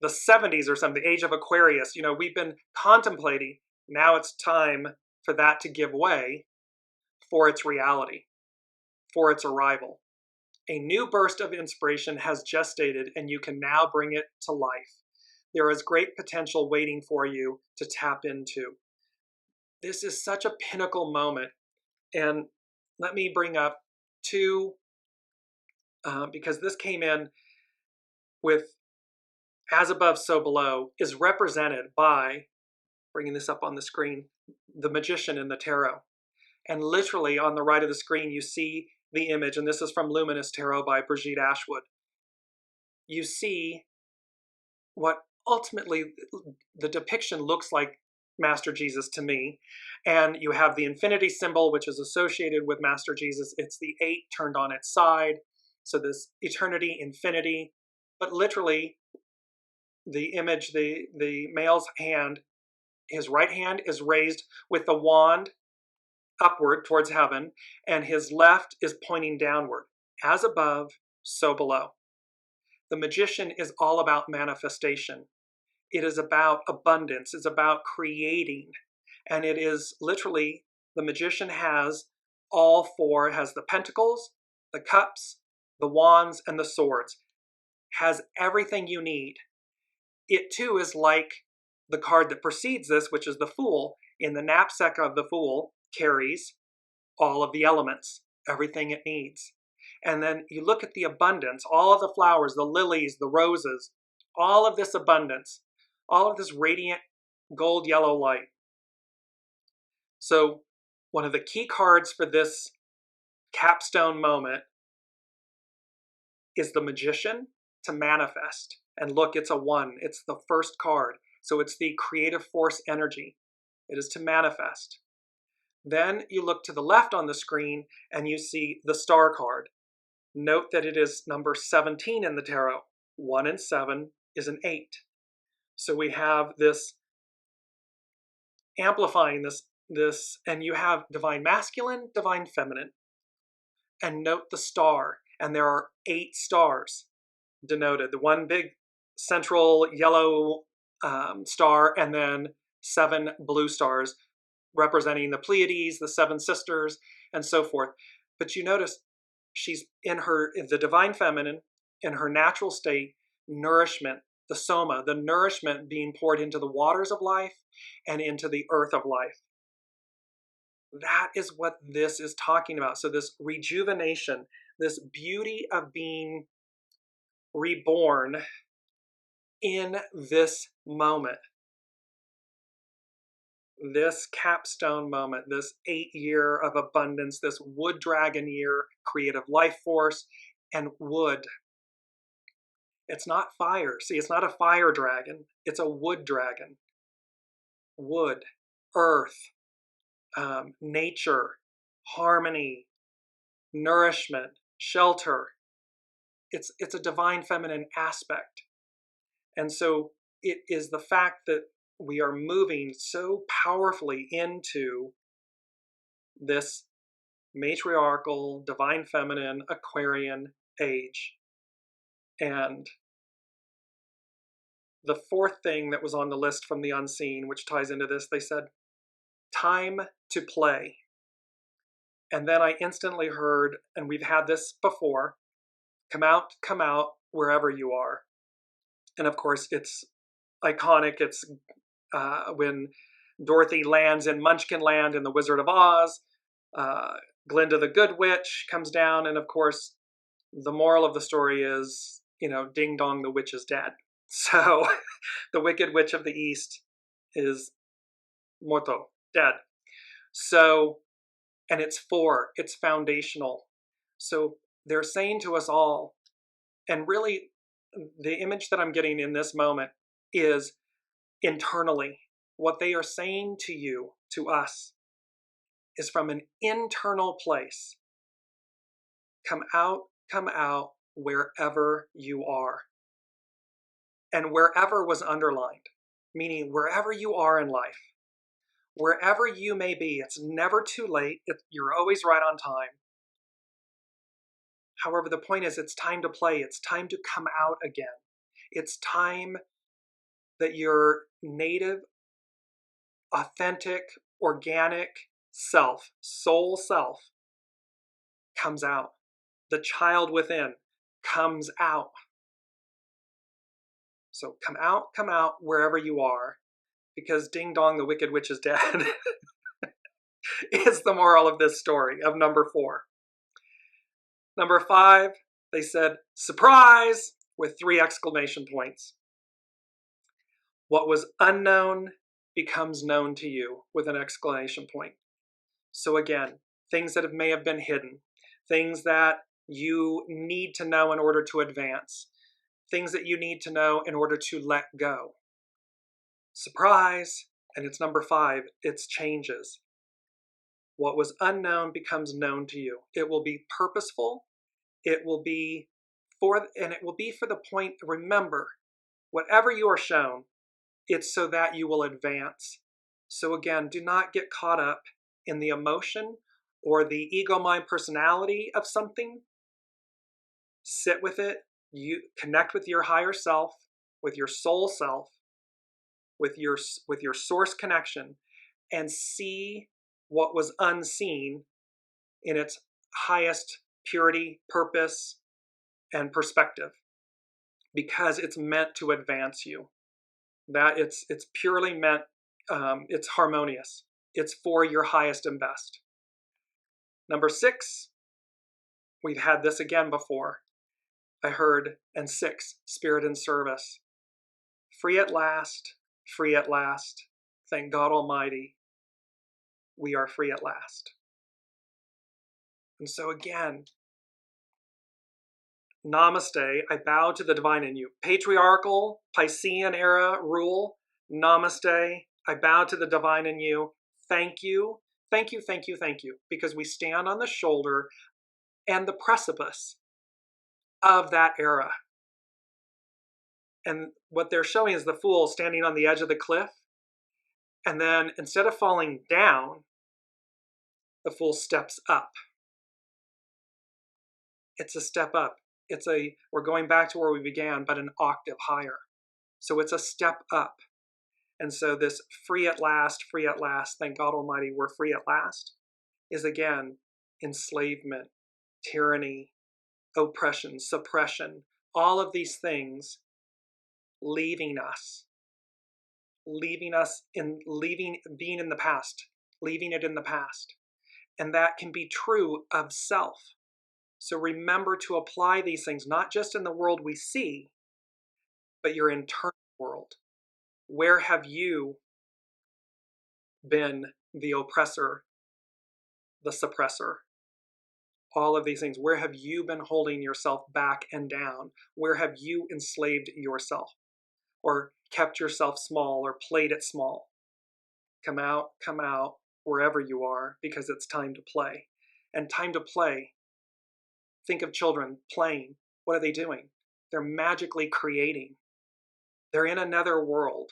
B: the 70s or something, the age of Aquarius. We've been contemplating. Now it's time for that to give way for its reality, for its arrival. A new burst of inspiration has gestated, and you can now bring it to life. There is great potential waiting for you to tap into. This is such a pinnacle moment. And let me bring up two, because this came in with as above, so below, is represented by, bringing this up on the screen, the magician in the tarot. And literally on the right of the screen, you see the image, and this is from Luminous Tarot by Brigitte Ashwood. You see what ultimately the depiction looks like Master Jesus to me. And you have the infinity symbol, which is associated with Master Jesus. It's the 8 turned on its side. So this eternity, infinity, but literally the image, the male's hand, his right hand is raised with the wand upward towards heaven, and his left is pointing downward. As above, so below. The magician is all about manifestation. It is about abundance. It's about creating. And it is literally, the magician has all four, has the pentacles, the cups, the wands, and the swords. Has everything you need. It too is like the card that precedes this, which is the Fool. In the knapsack of the Fool carries all of the elements, everything it needs. And then you look at the abundance, all of the flowers, the lilies, the roses, all of this abundance, all of this radiant gold yellow light. So one of the key cards for this capstone moment is the magician, to manifest. And look, it's a 1. It's the first card. So it's the creative force energy. It is to manifest. Then you look to the left on the screen and you see the star card. Note that it is number 17 in the tarot. 1 and 7 is an 8. So we have this amplifying this, and you have divine masculine, divine feminine. And note the star, and there are 8 stars denoted. The one big central yellow star, and then 7 blue stars representing the Pleiades, the 7 sisters, and so forth. But you notice she's in the divine feminine, in her natural state, nourishment, the soma, the nourishment being poured into the waters of life and into the earth of life. That is what this is talking about. So this rejuvenation, this beauty of being reborn in this moment, this capstone moment, this 8-year of abundance, this wood dragon year, creative life force, and wood. It's not fire. See, it's not a fire dragon. It's a wood dragon. Wood, earth, nature, harmony, nourishment, shelter. it's a divine feminine aspect. And so it is the fact that we are moving so powerfully into this matriarchal, divine feminine, Aquarian age. And the fourth thing that was on the list from the unseen, which ties into this, they said, time to play. And then I instantly heard, and we've had this before, come out wherever you are. And of course, it's iconic. It's when Dorothy lands in Munchkinland in The Wizard of Oz. Glinda the Good Witch comes down, and of course, the moral of the story is, ding dong, the witch is dead. So the Wicked Witch of the East is morto, dead. So, and it's foundational. So they're saying to us all, and really the image that I'm getting in this moment is internally. What they are saying to you, to us, is from an internal place. Come out wherever you are. And wherever was underlined, meaning wherever you are in life, wherever you may be, it's never too late. You're always right on time. However, the point is, it's time to play. It's time to come out again. It's time that your native, authentic, organic self, soul self, comes out. The child within comes out. So come out wherever you are, because ding dong, the Wicked Witch is dead, is the moral of this story, of number 4. Number 5, they said, surprise, with 3 exclamation points. What was unknown becomes known to you, with an exclamation point. So again, things that may have been hidden, things that you need to know in order to advance, things that you need to know in order to let go. Surprise, and it's number 5, it's changes. What was unknown becomes known to you. It will be purposeful. It will be for the point, remember, whatever you are shown, it's so that you will advance. So again, do not get caught up in the emotion or the ego mind personality of something. Sit with it. You connect with your higher self, with your soul self, with your source connection, and see what was unseen in its highest purity, purpose, and perspective, because it's meant to advance you. That it's purely meant, it's harmonious. It's for your highest and best. Number 6, we've had this again before. I heard, and 6, spirit and service. Free at last, free at last. Thank God Almighty, we are free at last. And so again, namaste, I bow to the divine in you. Patriarchal, Piscean era rule, namaste, I bow to the divine in you. Thank you, thank you, thank you, thank you. Because we stand on the shoulder and the precipice of that era. And what they're showing is the fool standing on the edge of the cliff. And then instead of falling down, the fool steps up. It's a step up. We're going back to where we began, but an octave higher. So it's a step up. And so this free at last, thank God Almighty, we're free at last, is again enslavement, tyranny, oppression, suppression, all of these things leaving us being in the past, leaving it in the past. And that can be true of self. So remember to apply these things, not just in the world we see, but your internal world. Where have you been the oppressor, the suppressor? All of these things. Where have you been holding yourself back and down? Where have you enslaved yourself? Or kept yourself small or played it small? Come out wherever you are, because it's time to play. And time to play. Think of children playing. what are they doing? They're magically creating. They're in another world.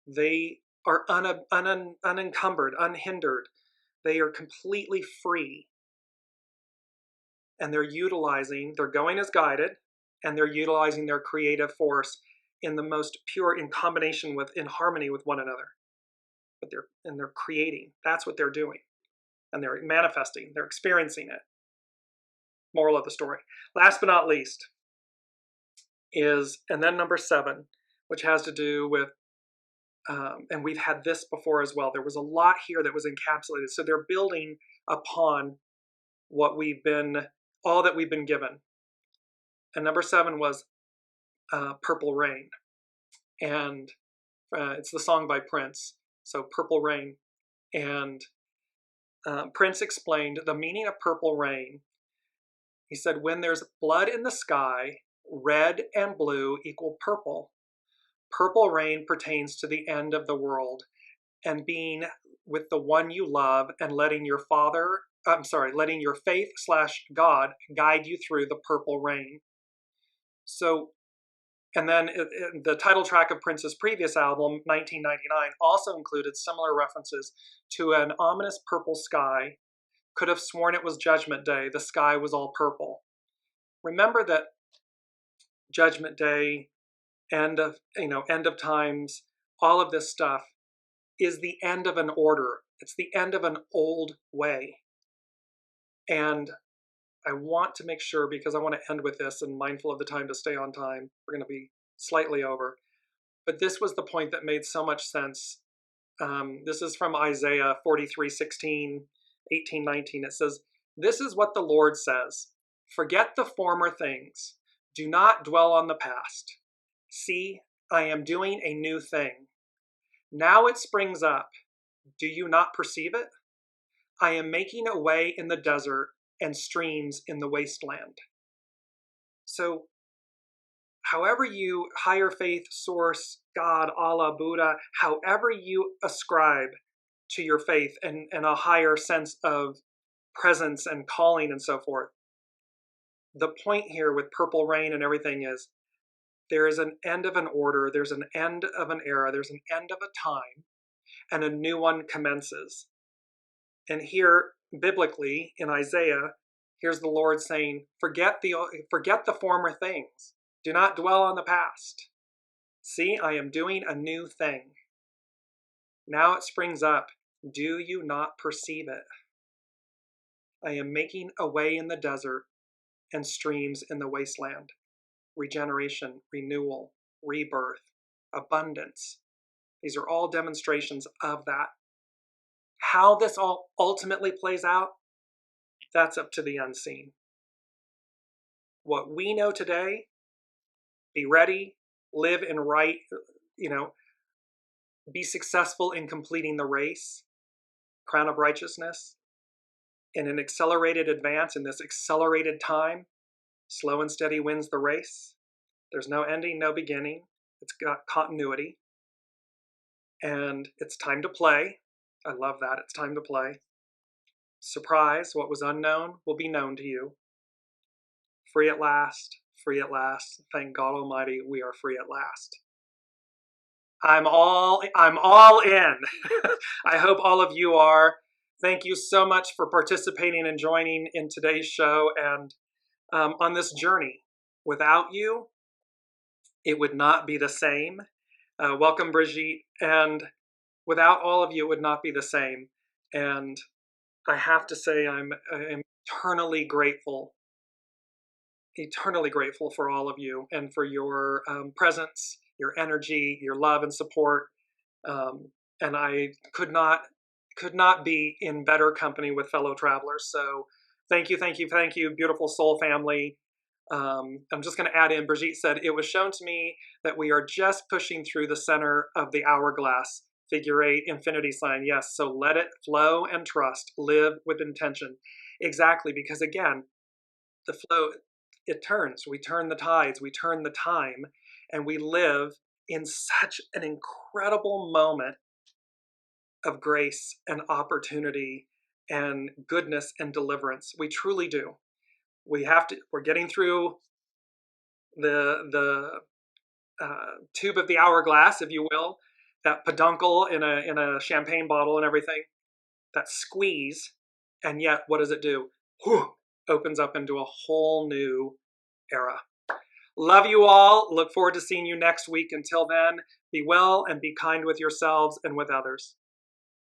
B: They are unencumbered, unhindered. They are completely free. And they're going as guided, and they're utilizing their creative force in the most pure, in harmony with one another. But they're creating. That's what they're doing. And they're manifesting. They're experiencing it. Moral of the story. Last but not least is, and then number 7, which has to do with, and we've had this before as well. There was a lot here that was encapsulated. So they're building upon all that we've been given. And number 7 was Purple Rain. And it's the song by Prince. So Purple Rain. And Prince explained the meaning of purple rain. He said, when there's blood in the sky, red and blue equal purple. Purple rain pertains to the end of the world and being with the one you love and letting your faith/God guide you through the purple rain. So, and then the title track of Prince's previous album, 1999, also included similar references to an ominous purple sky. Could have sworn it was Judgment Day. The sky was all purple. Remember that Judgment Day, end of times, all of this stuff is the end of an order. It's the end of an old way. And I want to make sure, because I want to end with this and mindful of the time to stay on time. We're going to be slightly over. But this was the point that made so much sense. This is from Isaiah 43:16, 18, 19. It says, "This is what the Lord says. Forget the former things. Do not dwell on the past. See, I am doing a new thing. Now it springs up. Do you not perceive it? I am making a way in the desert and streams in the wasteland." So, however you, higher faith, source, God, Allah, Buddha, however you ascribe to your faith and a higher sense of presence and calling and so forth, the point here with purple rain and everything is there is an end of an order, there's an end of an era, there's an end of a time, and a new one commences. And here, biblically, in Isaiah, here's the Lord saying, forget the former things. Do not dwell on the past. See, I am doing a new thing. Now it springs up. Do you not perceive it? I am making a way in the desert and streams in the wasteland. Regeneration, renewal, rebirth, abundance. These are all demonstrations of that. How this all ultimately plays out, that's up to the unseen. What we know today, be ready, live in right, be successful in completing the race, crown of righteousness, in an accelerated advance in this accelerated time. Slow and steady wins the race. There's no ending, no beginning. It's got continuity. And it's time to play. I love that. It's time to play. Surprise, what was unknown will be known to you. Free at last, free at last. Thank God Almighty, we are free at last. I'm all in. I hope all of you are. Thank you so much for participating and joining in today's show and on this journey. Without you, it would not be the same. Welcome, Brigitte. And without all of you, it would not be the same. And I have to say, I'm eternally grateful for all of you and for your presence, your energy, your love and support. And I could not be in better company with fellow travelers. So thank you, beautiful soul family. I'm just going to add in, Brigitte said, it was shown to me that we are just pushing through the center of the hourglass, figure 8, infinity sign. Yes, so let it flow and trust, live with intention. Exactly, because again, the flow, it turns. We turn the tides, we turn the time, and we live in such an incredible moment of grace and opportunity and goodness and deliverance. We truly do. we're getting through the tube of the hourglass, if you will, that peduncle in a champagne bottle and everything, that squeeze, and yet what does it do? Whew, opens up into a whole new era. Love you all. Look forward to seeing you next week. Until then, be well and be kind with yourselves and with others.